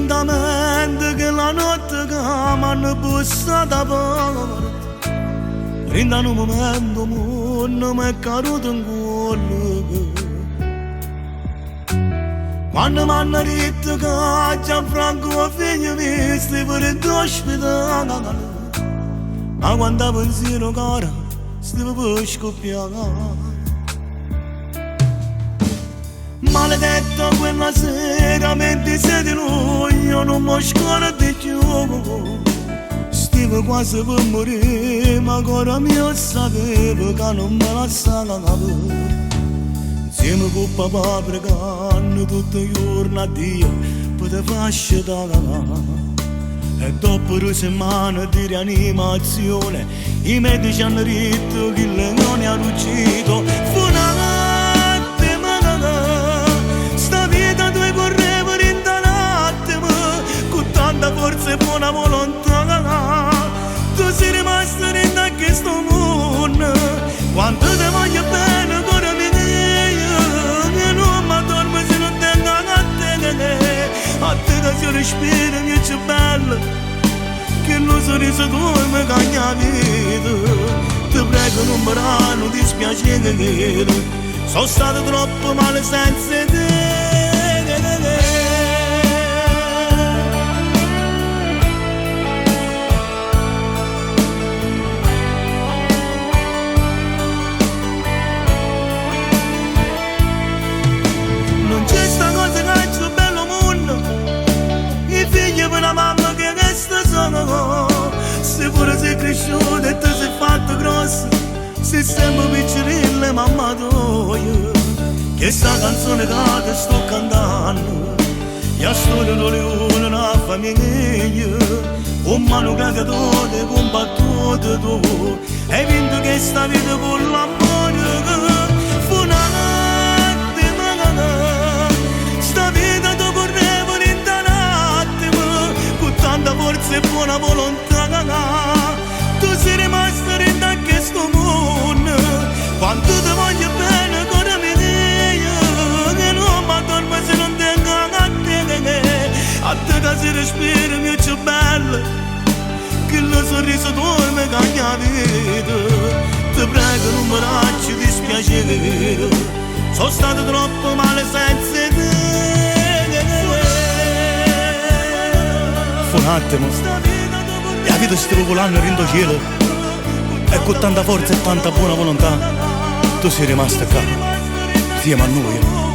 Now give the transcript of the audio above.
lentamente che la notte che mi hanno bussato a porta, rinda un momento non mi è caduto in cuore. Quando mi hanno detto che Gianfranco figlio mi stava in ospedale, ma quando pensiero cara stava per scoppiare. Maledetto quella sera, 26 di luglio, non mi scordo più. Stavo quasi per morire, ma ancora mio sapevo che non me la salava. Insieme con papà pregando tutto il giorno a Dio per te fasce da e dopo 2 settimane di rianimazione i medici hanno detto che il leone ha ucciso. Fu una forza e buona volontà, tu sei rimasto in questo mondo. Quanto ti voglio bene, ancora mi dico che non mi dormo se non tengo a te che si respira mio più bello, che lo sorriso tuo mi cambia la vita. Ti prego non mi dispiacere, sono stato troppo male senza te. Una mamma che resta sola, se pure sei cresciuto e ti sei fatto grosso, sei sempre piccerilla mamma tua. Che sta canzone che ti sto cantando, la storia di una famiglia, un mano creatore combattuto tu, hai vinto che sta vita con l'amore. Fu una forza e buona volontà, tu sei rimasto in questo mondo. Quanto ti voglio bene, ancora mi dico che non mi dormo se non tengo a te che si respira mio più bello, che lo sorriso tuo mi cambia la vita. Ti prego non mi lasci dispiacere, sono stato troppo male senza te. Un attimo, la vita stava volando in cielo e con tanta forza e tanta buona volontà tu sei rimasta qua, insieme a noi.